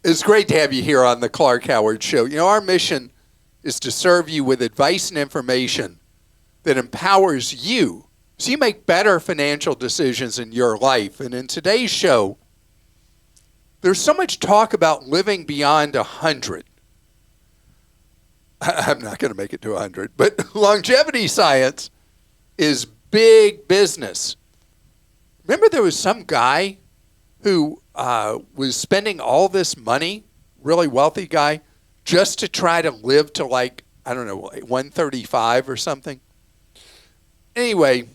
It's great to have you here on the Clark Howard Show. You know, our mission is to serve you with advice and information that empowers you so you make better financial decisions in your life. And in today's show, there's so much talk about living beyond 100. I'm not going to make it to 100, but longevity science is big business. Remember there was some guy who was spending all this money, really wealthy guy, just to try to live to like, I don't know, 135 or something. Anyway,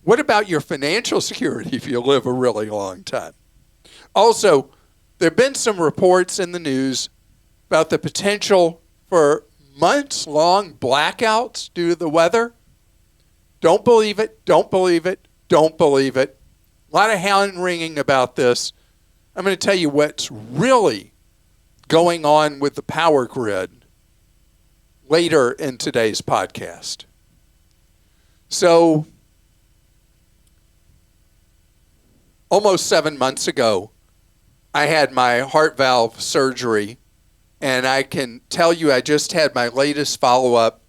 what about your financial security if you live a really long time? Also, there have been some reports in the news about the potential for months-long blackouts due to the weather. Don't believe it, don't believe it, don't believe it. A lot of hand-wringing about this. I'm going to tell you what's really going on with the power grid later in today's podcast. So, almost 7 months ago, I had my heart valve surgery, and I can tell you I just had my latest follow-up,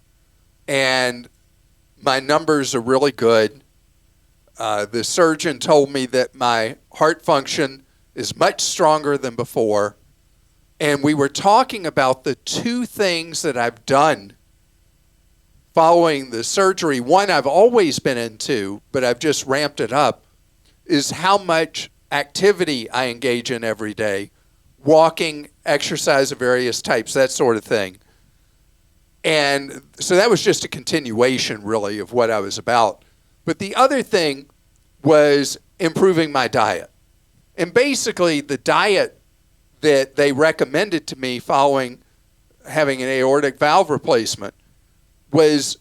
and my numbers are really good. The surgeon told me that my heart function is much stronger than before. And we were talking about the two things that I've done following the surgery. One I've always been into, but I've just ramped it up, is how much activity I engage in every day. Walking, exercise of various types, that sort of thing. And so that was just a continuation, really, of what I was about. But the other thing was improving my diet. And basically, the diet that they recommended to me following having an aortic valve replacement was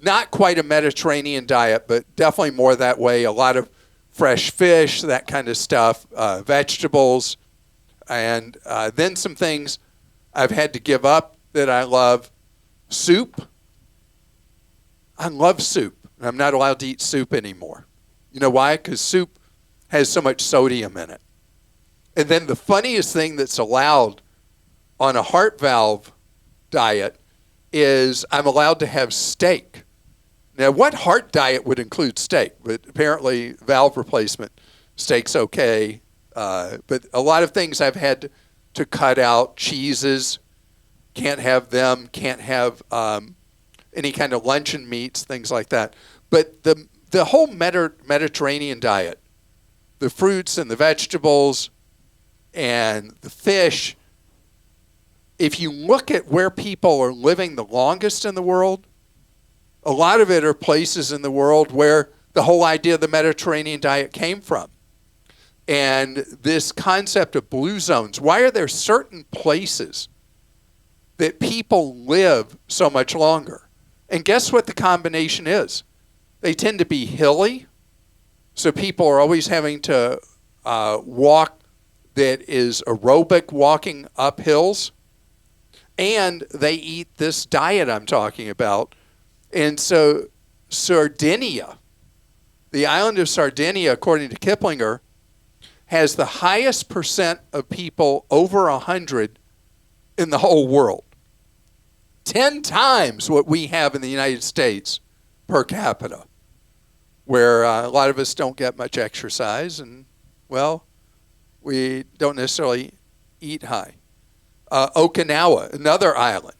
not quite a Mediterranean diet, but definitely more that way. A lot of fresh fish, that kind of stuff, vegetables, and then some things I've had to give up that I love. Soup. I love soup. I'm not allowed to eat soup anymore. You know why? Because soup has so much sodium in it. And then the funniest thing that's allowed on a heart valve diet is I'm allowed to have steak. Now, what heart diet would include steak? But apparently, valve replacement, steak's okay. But a lot of things I've had to cut out. Cheeses, can't have them. Can't have any kind of luncheon meats, things like that. But the whole Mediterranean diet, the fruits and the vegetables and the fish, if you look at where people are living the longest in the world, a lot of it are places in the world where the whole idea of the Mediterranean diet came from. And this concept of blue zones, why are there certain places that people live so much longer? And guess what the combination is? They tend to be hilly, so people are always having to walk that is aerobic, walking up hills. And they eat this diet I'm talking about. And so Sardinia, the island of Sardinia, according to Kiplinger, has the highest percent of people over 100 in the whole world. 10 times what we have in the United States per capita, where a lot of us don't get much exercise and, well, we don't necessarily eat high. Okinawa, another island,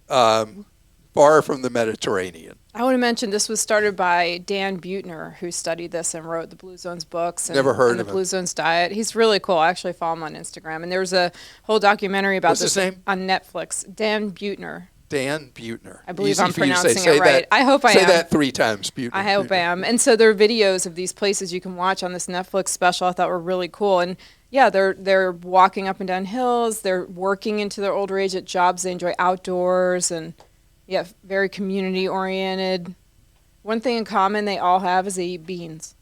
far from the Mediterranean. I want to mention this was started by Dan Buettner, who studied this and wrote the Blue Zones books and, Never heard and of the him. Blue Zones diet. He's really cool. I actually follow him on Instagram. And there was a whole documentary about What's this his name? on Netflix. Dan Buettner. Dan Buettner. I believe Easy I'm for you to pronouncing say. it right. I hope I am. Say that 3 times, Buettner. I hope I Buettner. am. And so there are videos of these places you can watch on this Netflix special I thought were really cool. And yeah, they're walking up and down hills. They're working into their older age at jobs they enjoy outdoors, and yeah, very community oriented. One thing in common they all have is they eat beans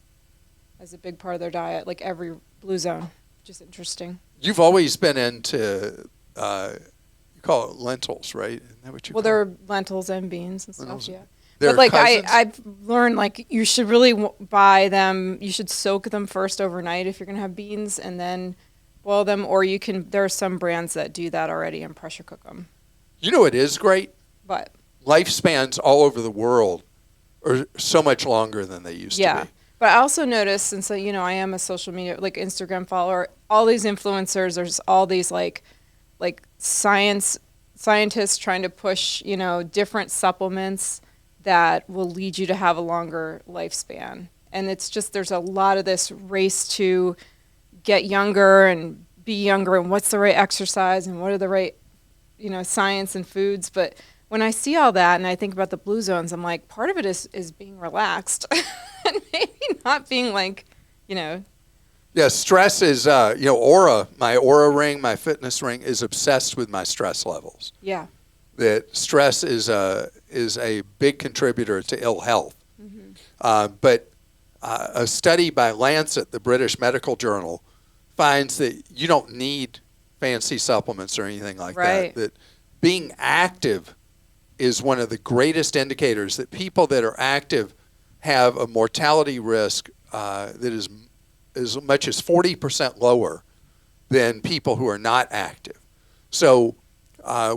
as a big part of their diet, like every Blue Zone. Just interesting. You've always been into, you call it lentils, right? Isn't that what you Well, call there it? are lentils and beans and Lentils. stuff, yeah. They're But like cousins? I've learned, like you should really buy them. You should soak them first overnight if you're gonna have beans, and then Boil them, or you can. There are some brands that do that already and pressure cook them. You know, it is great. But Lifespans all over the world are so much longer than they used to be. But I also noticed, since you know I am a social media like Instagram follower, all these influencers, there's all these like scientists trying to push, you know, different supplements that will lead you to have a longer lifespan. And it's just, there's a lot of this race to get younger and be younger, and what's the right exercise and what are the right, you know, science and foods. But when I see all that and I think about the blue zones, I'm like, part of it is being relaxed and maybe not being like, you know. Yeah, stress is, you know, Aura, my Aura ring, my fitness ring is obsessed with my stress levels. Yeah. That stress is a big contributor to ill health. Mm-hmm. But a study by Lancet, the British Medical Journal, finds that you don't need fancy supplements or anything like that. That being active is one of the greatest indicators that people that are active have a mortality risk that is as much as 40% lower than people who are not active. So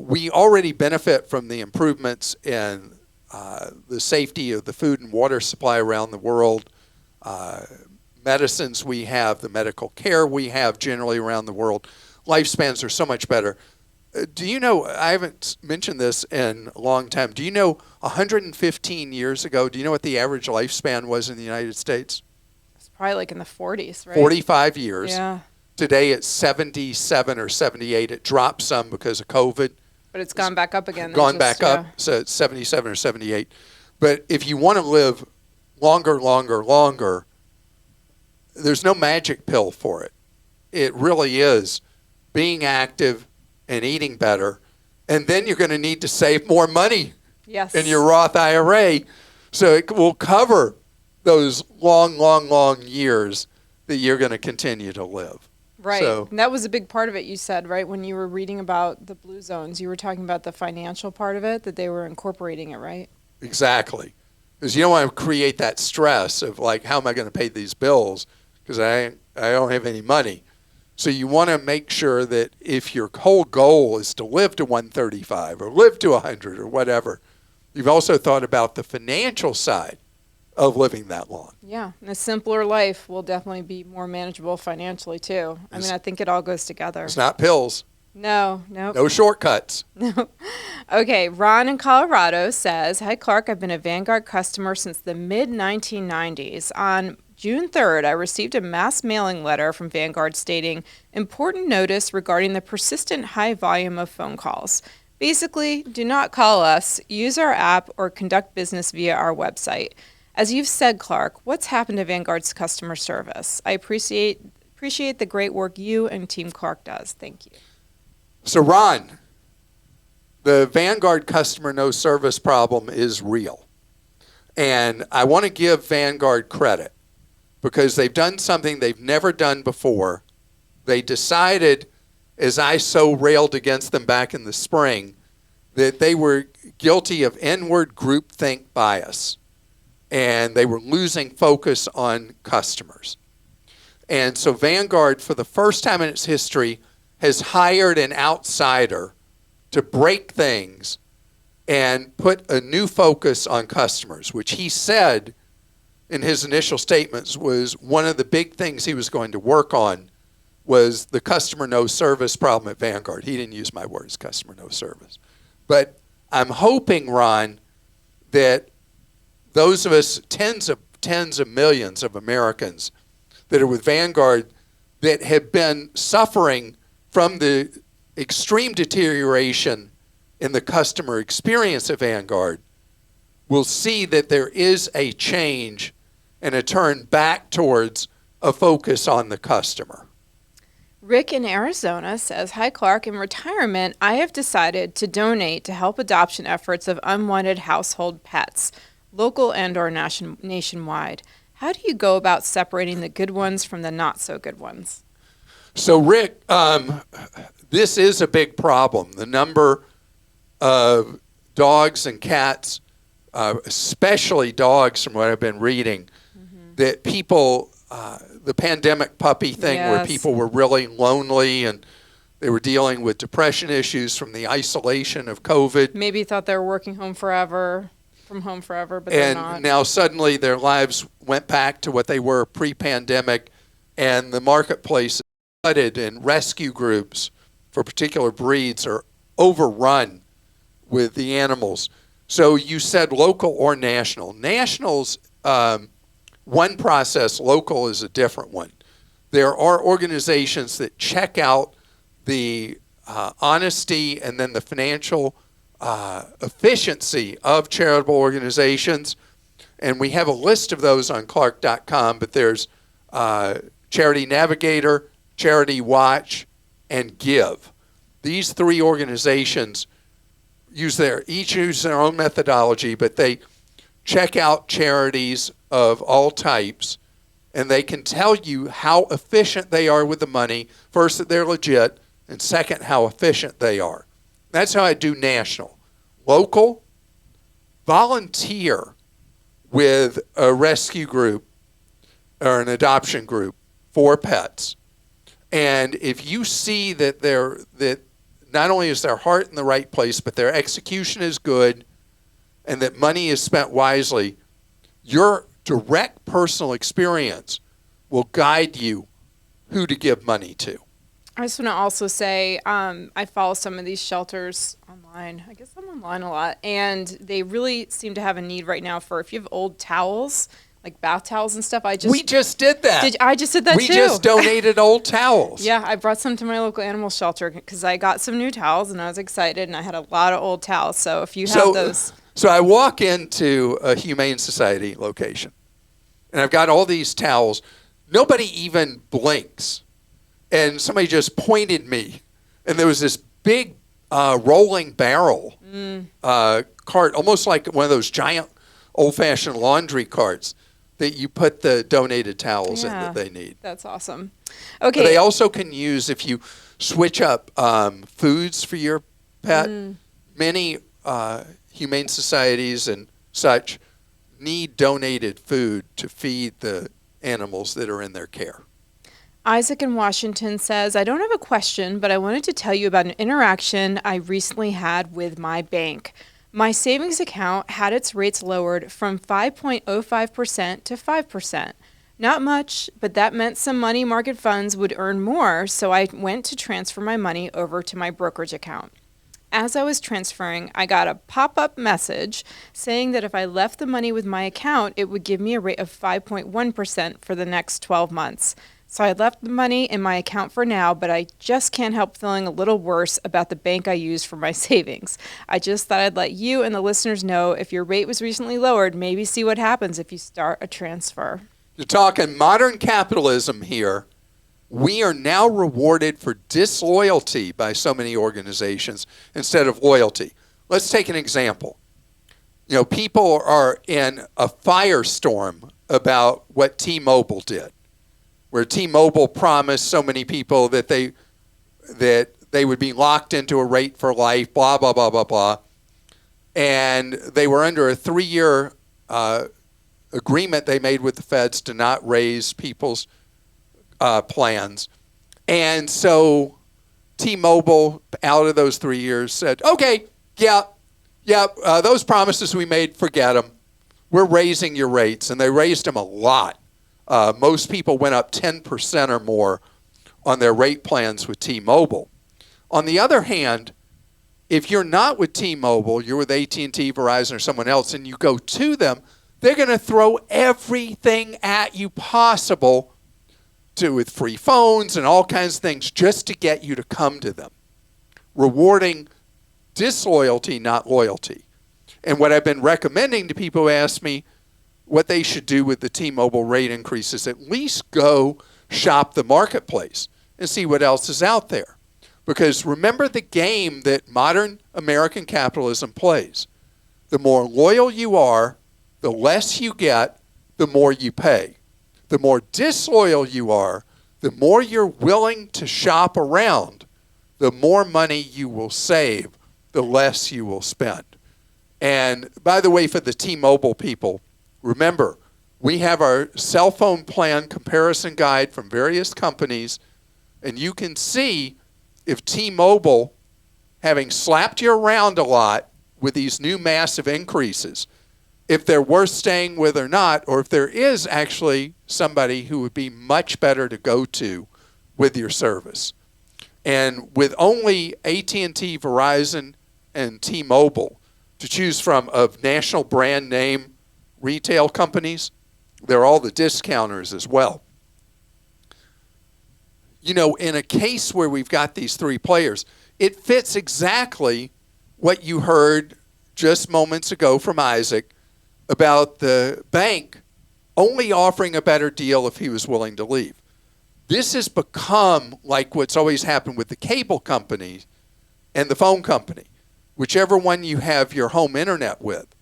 we already benefit from the improvements in the safety of the food and water supply around the world, medicines we have, the medical care we have generally around the world. Lifespans are so much better. Do you know, I haven't mentioned this in a long time, do you know 115 years ago, do you know what the average lifespan was in the United States? It's probably like in the 40s, right? 45 years. Yeah. Today it's 77 or 78. It dropped some because of COVID. But it's gone back up again. Gone back up, so it's 77 or 78. But if you want to live longer, there's no magic pill for it. It really is being active and eating better. And then you're going to need to save more money in your Roth IRA. So it will cover those long years that you're going to continue to live. Right. So, and that was a big part of it, you said, right? When you were reading about the blue zones, you were talking about the financial part of it, that they were incorporating it, right? Exactly. Because you don't want to create that stress of like, how am I going to pay these bills? Because I don't have any money. So you want to make sure that if your whole goal is to live to 135 or live to 100 or whatever, you've also thought about the financial side of living that long. Yeah, and a simpler life will definitely be more manageable financially too. I mean, I think it all goes together. It's not pills. No. No shortcuts. No. Okay, Ron in Colorado says, "Hi Clark, I've been a Vanguard customer since the mid-1990s. On June 3rd, I received a mass mailing letter from Vanguard stating, 'Important notice regarding the persistent high volume of phone calls. Basically, do not call us, use our app, or conduct business via our website.' As you've said, Clark, what's happened to Vanguard's customer service? I appreciate the great work you and Team Clark does. Thank you." So Ron, the Vanguard customer no service problem is real. And I want to give Vanguard credit because they've done something they've never done before. They decided, as I so railed against them back in the spring, that they were guilty of inward groupthink bias. And they were losing focus on customers. And so Vanguard, for the first time in its history, has hired an outsider to break things and put a new focus on customers, which he said in his initial statements was one of the big things he was going to work on was the customer no service problem at Vanguard. He didn't use my words, customer no service. But I'm hoping, Ron, that those of us, tens of millions of Americans that are with Vanguard that have been suffering from the extreme deterioration in the customer experience at Vanguard will see that there is a change and a turn back towards a focus on the customer. Rick in Arizona says, "Hi Clark, in retirement, I have decided to donate to help adoption efforts of unwanted household pets, local and or nationwide. How do you go about separating the good ones from the not so good ones?" So Rick, this is a big problem. The number of dogs and cats, especially dogs from what I've been reading, that people the pandemic puppy thing where Yes. people were really lonely and they were dealing with depression issues from the isolation of COVID. Maybe thought they were working from home forever, but they're And not. now suddenly their lives went back to what they were pre-pandemic, and the marketplace is flooded, and rescue groups for particular breeds are overrun with the animals. So you said local or national. National's one process, local is a different one. There are organizations that check out the honesty and then the financial efficiency of charitable organizations. And we have a list of those on Clark.com, but there's Charity Navigator, Charity Watch, and Give. These three organizations each use their own methodology, but they check out charities of all types, and they can tell you how efficient they are with the money. First, that they're legit, and second, how efficient they are. That's how I do national. Local, volunteer with a rescue group or an adoption group for pets. And if you see that not only is their heart in the right place, but their execution is good and that money is spent wisely, your direct personal experience will guide you who to give money to. I just want to also say I follow some of these shelters online. I guess I'm online a lot. And they really seem to have a need right now for if you have old towels, like bath towels and stuff. We just did that. I just did that we too. We just donated old towels. Yeah, I brought some to my local animal shelter because I got some new towels and I was excited and I had a lot of old towels. So if you have those. So I walk into a Humane Society location and I've got all these towels. Nobody even blinks. And somebody just pointed me, and there was this big rolling barrel cart, almost like one of those giant old-fashioned laundry carts that you put the donated towels in that they need. That's awesome. Okay. But they also can use, if you switch up foods for your pet, many humane societies and such need donated food to feed the animals that are in their care. Isaac in Washington says, I don't have a question, but I wanted to tell you about an interaction I recently had with my bank. My savings account had its rates lowered from 5.05% to 5%. Not much, but that meant some money market funds would earn more, so I went to transfer my money over to my brokerage account. As I was transferring, I got a pop-up message saying that if I left the money with my account, it would give me a rate of 5.1% for the next 12 months. So I left the money in my account for now, but I just can't help feeling a little worse about the bank I use for my savings. I just thought I'd let you and the listeners know if your rate was recently lowered, maybe see what happens if you start a transfer. You're talking modern capitalism here. We are now rewarded for disloyalty by so many organizations instead of loyalty. Let's take an example. You know, people are in a firestorm about what T-Mobile did, where T-Mobile promised so many people that they would be locked into a rate for life, blah, blah, blah, blah, blah. And they were under a 3-year agreement they made with the feds to not raise people's plans. And so T-Mobile, out of those 3 years, said, okay, those promises we made, forget them. We're raising your rates. And they raised them a lot. Most people went up 10% or more on their rate plans with T-Mobile. On the other hand, if you're not with T-Mobile, you're with AT&T, Verizon, or someone else, and you go to them, they're going to throw everything at you possible with free phones and all kinds of things just to get you to come to them, rewarding disloyalty, not loyalty. And what I've been recommending to people who ask me what they should do with the T-Mobile rate increases, at least go shop the marketplace and see what else is out there. Because remember the game that modern American capitalism plays. The more loyal you are, the less you get, the more you pay. The more disloyal you are, the more you're willing to shop around, the more money you will save, the less you will spend. And by the way, for the T-Mobile people, remember, We have our cell phone plan comparison guide from various companies, and you can see if T-Mobile, having slapped you around a lot with these new massive increases, if they're worth staying with or not, or if there is actually somebody who would be much better to go to with your service. And with only AT&T, Verizon, and T-Mobile to choose from of national brand name retail companies, they're all the discounters as well. You know, in a case where we've got these three players, it fits exactly what you heard just moments ago from Isaac about the bank only offering a better deal if he was willing to leave. This has become like what's always happened with the cable company and the phone company, whichever one you have your home internet with.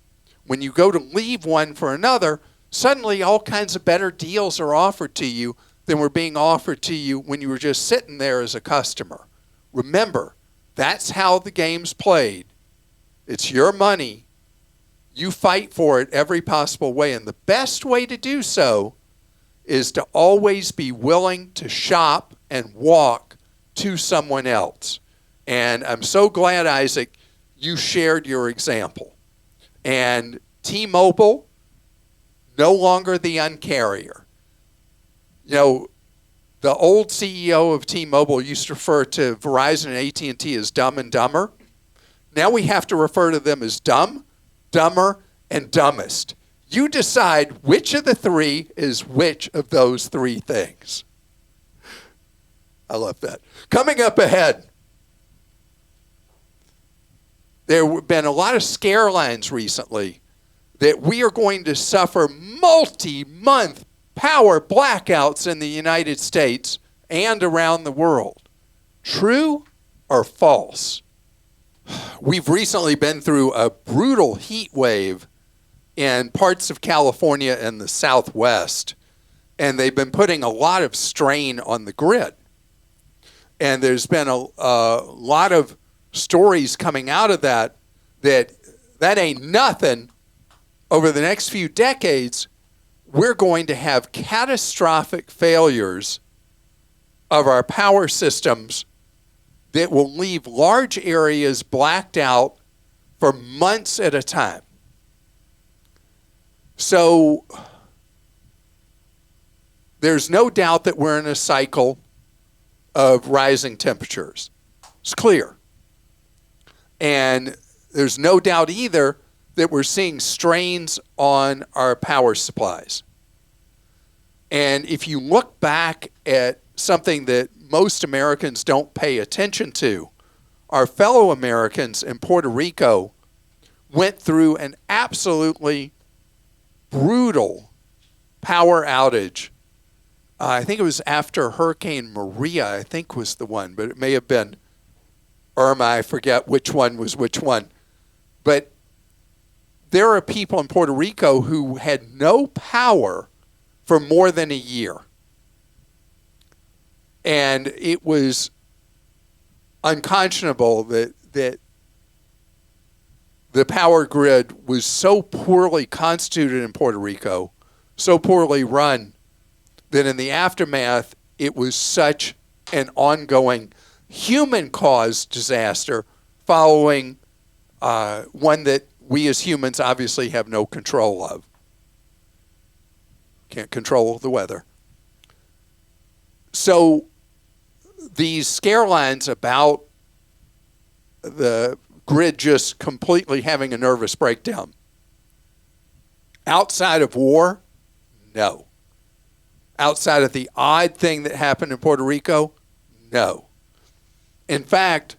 When you go to leave one for another, suddenly all kinds of better deals are offered to you than were being offered to you when you were just sitting there as a customer. Remember, that's how the game's played. It's your money. You fight for it every possible way. And the best way to do so is to always be willing to shop and walk to someone else. And I'm so glad, Isaac, you shared your example. And T-Mobile, no longer the uncarrier. You know, the old CEO of T-Mobile used to refer to Verizon and AT&T as dumb and dumber. Now we have to refer to them as dumb, dumber, and dumbest. You decide which of the three is which of those three things. I love that. Coming up ahead, there have been a lot of scare lines recently that we are going to suffer multi-month power blackouts in the United States and around the world. True or false? We've recently been through a brutal heat wave in parts of California and the Southwest, and they've been putting a lot of strain on the grid. And there's been a lot of stories coming out of that ain't nothing. Over the next few decades, we're going to have catastrophic failures of our power systems that will leave large areas blacked out for months at a time. So there's no doubt that we're in a cycle of rising temperatures. It's clear. And there's no doubt either that we're seeing strains on our power supplies. And if you look back at something that most Americans don't pay attention to, our fellow Americans in Puerto Rico went through an absolutely brutal power outage. I think it was after Hurricane Maria, I think was the one, but it may have been Irma, I forget which one was which one. But there are people in Puerto Rico who had no power for more than a year. And it was unconscionable that the power grid was so poorly constituted in Puerto Rico, so poorly run, that in the aftermath, it was such an ongoing human-caused disaster following one that we as humans obviously have no control of. Can't control the weather. So these scare lines about the grid just completely having a nervous breakdown. Outside of war, no. Outside of the odd thing that happened in Puerto Rico, no. In fact,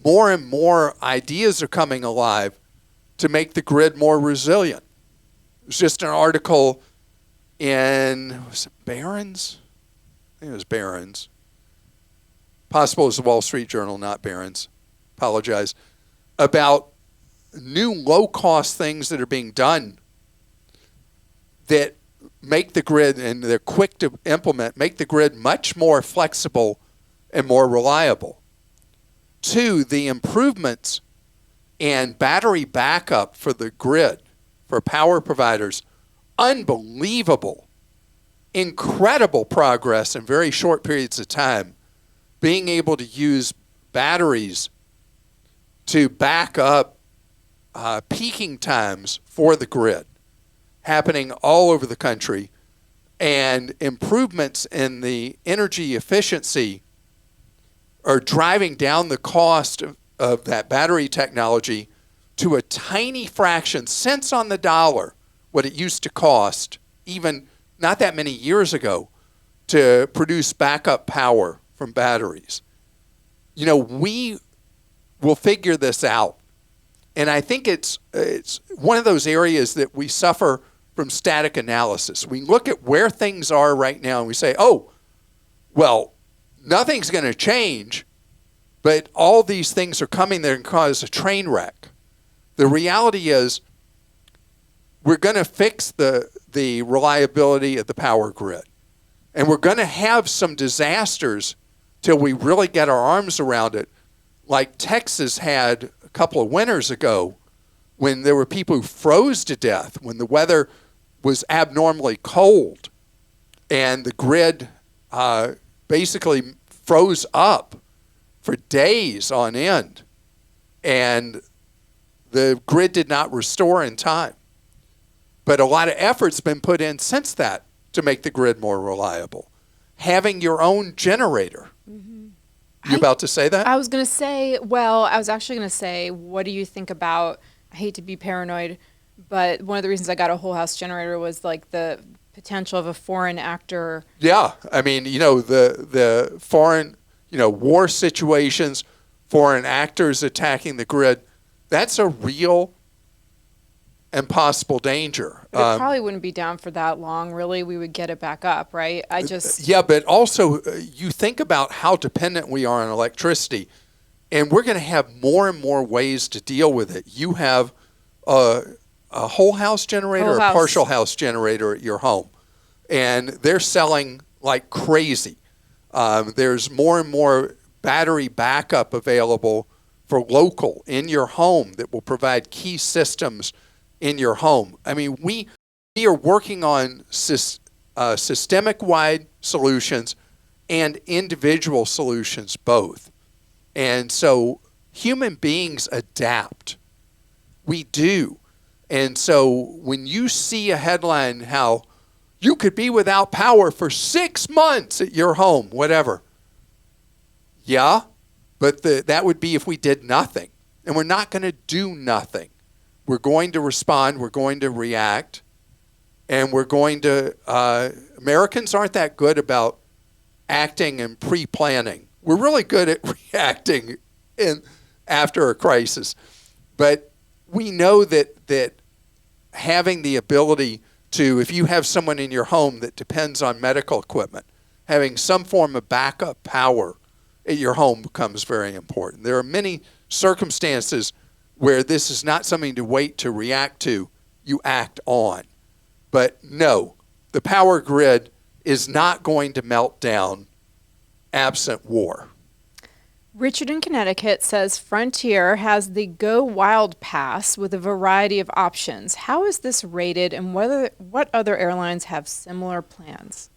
more and more ideas are coming alive to make the grid more resilient. There's just an article in, was it Barron's? I think it was Barron's. Possible it was the Wall Street Journal, not Barron's. Apologize. About new low-cost things that are being done that make the grid, and they're quick to implement, make the grid much more flexible and more reliable. Two, the improvements in battery backup for the grid, for power providers, unbelievable, incredible progress in very short periods of time, being able to use batteries to back up peaking times for the grid happening all over the country, and improvements in the energy efficiency are driving down the cost of that battery technology to a tiny fraction, cents on the dollar, what it used to cost even not that many years ago to produce backup power from batteries. You know, we will figure this out. And I think it's one of those areas that we suffer from static analysis. We look at where things are right now and we say, oh, well, nothing's going to change, but all these things are coming that can cause a train wreck. The reality is we're going to fix the reliability of the power grid. And we're going to have some disasters till we really get our arms around it, like Texas had a couple of winters ago when there were people who froze to death, when the weather was abnormally cold and the grid basically froze up for days on end, and the grid did not restore in time. But a lot of effort's been put in since that to make the grid more reliable. Having your own generator. Mm-hmm. You about to say that? I was going to say, well, I was actually going to say, what do you think about, I hate to be paranoid, but one of the reasons I got a whole house generator was like the potential of a foreign actor. Yeah. I mean, you know, the foreign, you know, war situations, foreign actors attacking the grid, that's a real and possible danger. But it probably wouldn't be down for that long, really. We would get it back up, right? Yeah, but also you think about how dependent we are on electricity, and we're going to have more and more ways to deal with it. You have a whole house generator or a partial house generator at your home, and they're selling like crazy. There's more and more battery backup available for local in your home that will provide key systems in your home. I mean, we are working on systemic-wide solutions and individual solutions both. And so human beings adapt. We do. And so when you see a headline how you could be without power for 6 months at your home, whatever. Yeah, but that would be if we did nothing. And we're not going to do nothing. We're going to respond, we're going to react, and we're going to, Americans aren't that good about acting and pre-planning. We're really good at reacting after a crisis. But we know that having the ability to, if you have someone in your home that depends on medical equipment, having some form of backup power at your home becomes very important. There are many circumstances where this is not something to wait to react to, you act on. But no, the power grid is not going to melt down absent war. Richard in Connecticut says Frontier has the Go Wild Pass with a variety of options. How is this rated, and what other airlines have similar plans?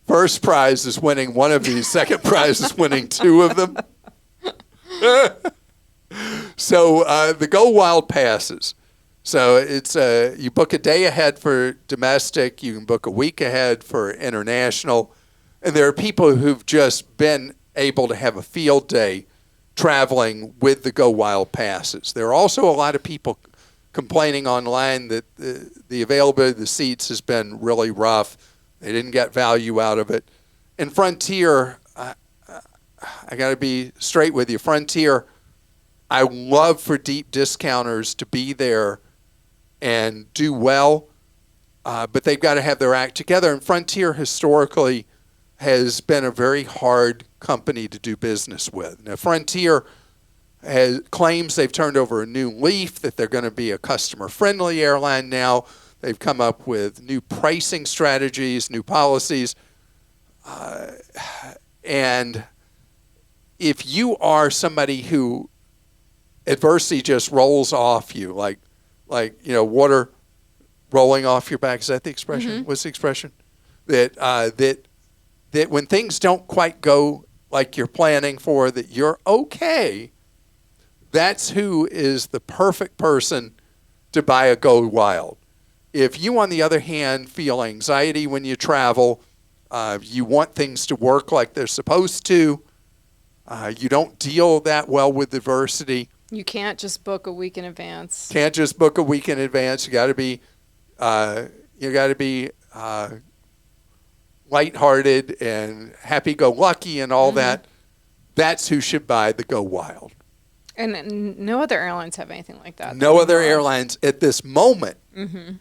First prize is winning one of these. Second prize is winning two of them. The Go Wild passes. So it's you book a day ahead for domestic. You can book a week ahead for international. And there are people who've just been able to have a field day traveling with the Go Wild passes. There are also a lot of people complaining online that the availability of the seats has been really rough. They didn't get value out of it. And Frontier, I got to be straight with you. Frontier, I love for deep discounters to be there and do well, but they've got to have their act together. And Frontier historically has been a very hard company to do business with. Now, Frontier claims they've turned over a new leaf, that they're going to be a customer-friendly airline now. They've come up with new pricing strategies, new policies, and if you are somebody who adversity just rolls off you, like water rolling off your back. Is that the expression? Mm-hmm. What's the expression? That when things don't quite go like you're planning for, that you're okay. That's who is the perfect person to buy a Go Wild. If you, on the other hand, feel anxiety when you travel, you want things to work like they're supposed to, you don't deal that well with adversity. You can't just book a week in advance. You got to be lighthearted and happy-go-lucky and all that. That's who should buy the Go Wild. And no other airlines have anything like that. No other airlines at this moment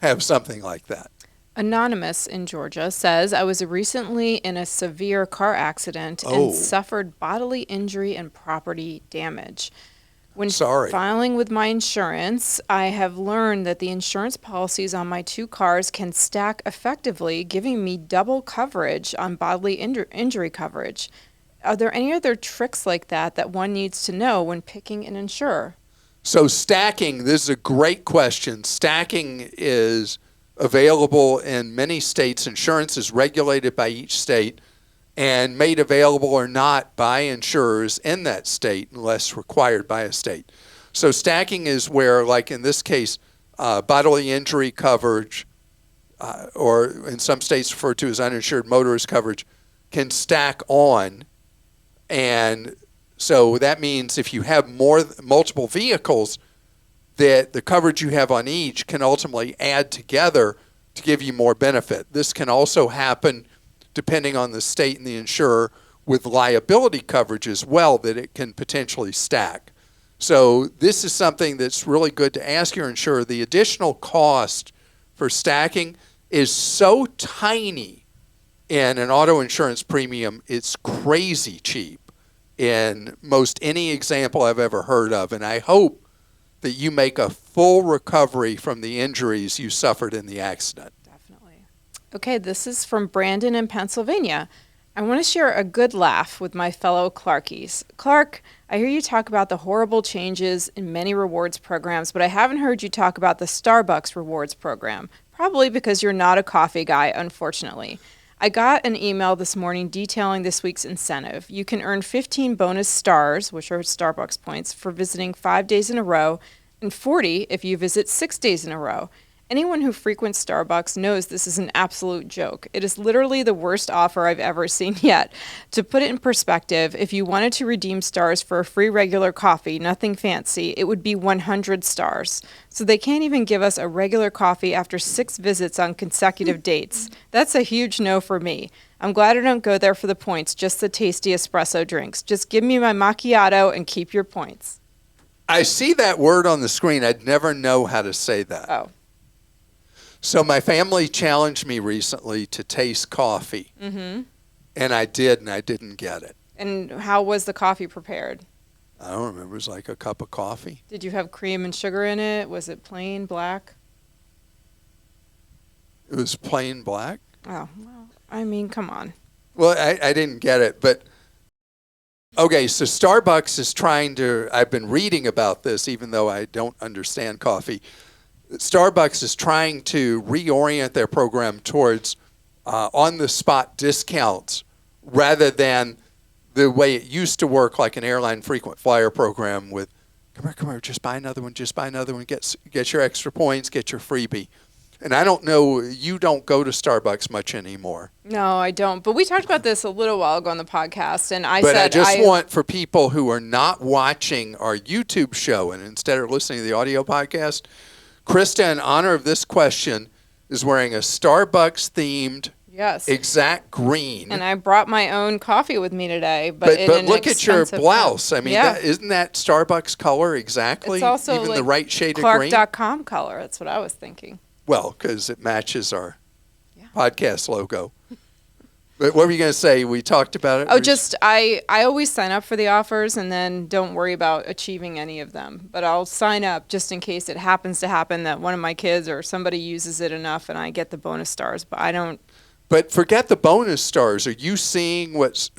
have something like that. Anonymous in Georgia says, I was recently in a severe car accident and suffered bodily injury and property damage. When filing with my insurance, I have learned that the insurance policies on my 2 cars can stack effectively, giving me double coverage on bodily injury coverage. Are there any other tricks like that one needs to know when picking an insurer? So stacking, this is a great question. Stacking is available in many states. Insurance is regulated by each state and made available or not by insurers in that state unless required by a state. So stacking is where, like in this case, bodily injury coverage, or in some states referred to as uninsured motorist coverage, can stack on. And so that means if you have multiple vehicles, that the coverage you have on each can ultimately add together to give you more benefit. This can also happen depending on the state and the insurer with liability coverage as well, that it can potentially stack. So this is something that's really good to ask your insurer. The additional cost for stacking is so tiny in an auto insurance premium, it's crazy cheap in most any example I've ever heard of. And I hope that you make a full recovery from the injuries you suffered in the accident. Definitely. Okay, this is from Brandon in Pennsylvania. I want to share a good laugh with my fellow Clarkies. Clark, I hear you talk about the horrible changes in many rewards programs, but I haven't heard you talk about the Starbucks rewards program, probably because you're not a coffee guy, unfortunately. I got an email this morning detailing this week's incentive. You can earn 15 bonus stars, which are Starbucks points, for visiting 5 days in a row, and 40 if you visit 6 days in a row. Anyone who frequents Starbucks knows this is an absolute joke. It is literally the worst offer I've ever seen yet. To put it in perspective, if you wanted to redeem stars for a free regular coffee, nothing fancy, it would be 100 stars. So they can't even give us a regular coffee after 6 visits on consecutive dates. That's a huge no for me. I'm glad I don't go there for the points, just the tasty espresso drinks. Just give me my macchiato and keep your points. I see that word on the screen. I'd never know how to say that. Oh. So my family challenged me recently to taste coffee. Mm-hmm. And I did, and I didn't get it. And how was the coffee prepared? I don't remember. It was like a cup of coffee. Did you have cream and sugar in it? Was it plain black? It was plain black. Oh, well, I mean, come on. Well, I didn't get it. But, okay, so Starbucks is trying to, I've been reading about this, even though I don't understand coffee. Starbucks is trying to reorient their program towards on-the-spot discounts rather than the way it used to work, like an airline frequent flyer program with, come here, just buy another one, get your extra points, get your freebie. And I don't know, you don't go to Starbucks much anymore. No, I don't. But we talked about this a little while ago on the podcast, and I want for people who are not watching our YouTube show and instead are listening to the audio podcast, Christa, in honor of this question, is wearing a Starbucks-themed exact green. And I brought my own coffee with me today. But look at your blouse. I mean, isn't that Starbucks color exactly? It's also even like the right shade of green? Clark.com color. That's what I was thinking. Well, because it matches our podcast logo. But what were you going to say? We talked about it. Oh, just I always sign up for the offers and then don't worry about achieving any of them. But I'll sign up just in case it happens to happen that one of my kids or somebody uses it enough and I get the bonus stars. But I don't. But forget the bonus stars. Are you seeing what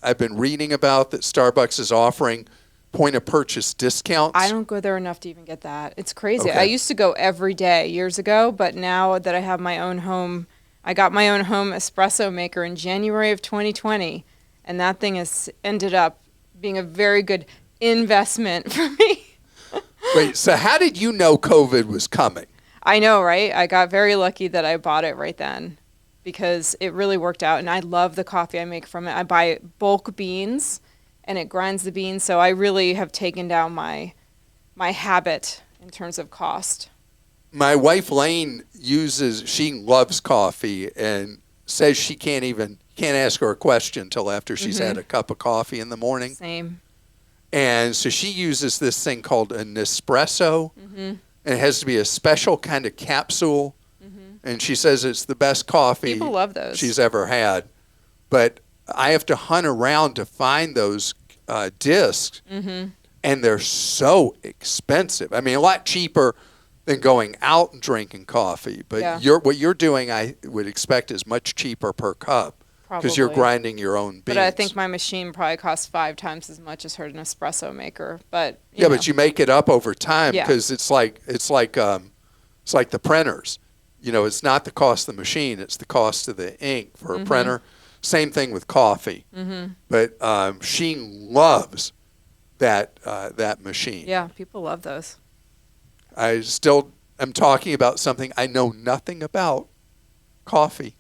I've been reading about that Starbucks is offering point of purchase discounts. I don't go there enough to even get that. It's crazy. Okay. I used to go every day years ago, but now that I have my own home, I got my own home espresso maker in January of 2020, and that thing has ended up being a very good investment for me. Wait, so how did you know COVID was coming? I know, right? I got very lucky that I bought it right then because it really worked out, and I love the coffee I make from it. I buy bulk beans, and it grinds the beans, so I really have taken down my habit in terms of cost. My wife Lane she loves coffee and says she can't ask her a question until after she's had a cup of coffee in the morning. Same. And so she uses this thing called a Nespresso, and it has to be a special kind of capsule. And she says it's the best coffee People love those. she's ever had. But I have to hunt around to find those discs, and they're so expensive. I mean, a lot cheaper than going out and drinking coffee. But what you're doing, I would expect, is much cheaper per cup because you're Probably. grinding your own beans. But I think my machine probably costs 5 times as much as her Nespresso maker. But but you make it up over time Yeah. because it's like the printers. You know, it's not the cost of the machine; it's the cost of the ink for a printer. Same thing with coffee. But she loves that machine. Yeah, people love those. I still am talking about something I know nothing about, coffee.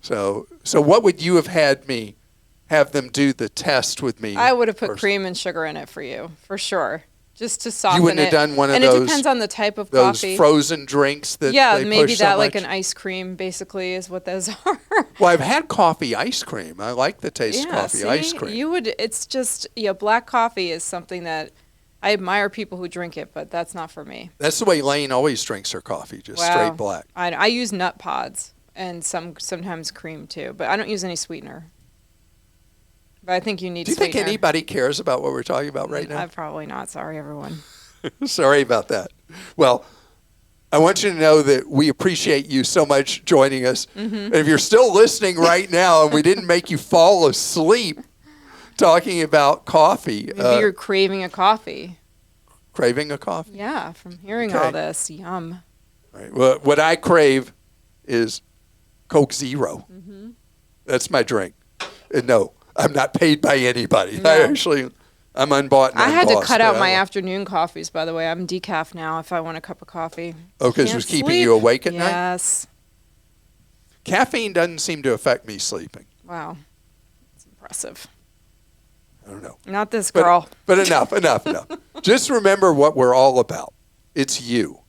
So what would you have them do the test with me? I would have put first? cream and sugar in it for you, for sure, just to soften it. You wouldn't have done one of and those. And it depends on the type of those coffee. frozen drinks that they maybe push so that like much? an ice cream basically is what those are. Well, I've had coffee ice cream. I like the taste of coffee ice cream. It's just black coffee is something that I admire people who drink it, but that's not for me. That's the way Lane always drinks her coffee, just straight black. I use nut pods and sometimes cream too, but I don't use any sweetener. But I think you need Do you sweetener. think anybody cares about what we're talking about right now? Probably not. Sorry, everyone. Sorry about that. Well, I want you to know that we appreciate you so much joining us. And if you're still listening right now and we didn't make you fall asleep talking about coffee. Maybe you're craving a coffee. Craving a coffee? Yeah, from hearing all this. Yum. All right. Well, what I crave is Coke Zero. That's my drink. And no, I'm not paid by anybody. No. I'm unbought and I had to unbossed, cut out but my afternoon coffees, by the way. I'm decaf now if I want a cup of coffee. Oh, because it was keeping you awake at night? Yes. Caffeine doesn't seem to affect me sleeping. Wow. It's impressive. I don't know. Not this girl. But enough. Just remember what we're all about. It's you.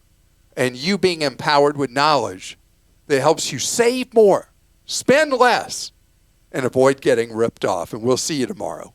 And you being empowered with knowledge that helps you save more, spend less, and avoid getting ripped off. And we'll see you tomorrow.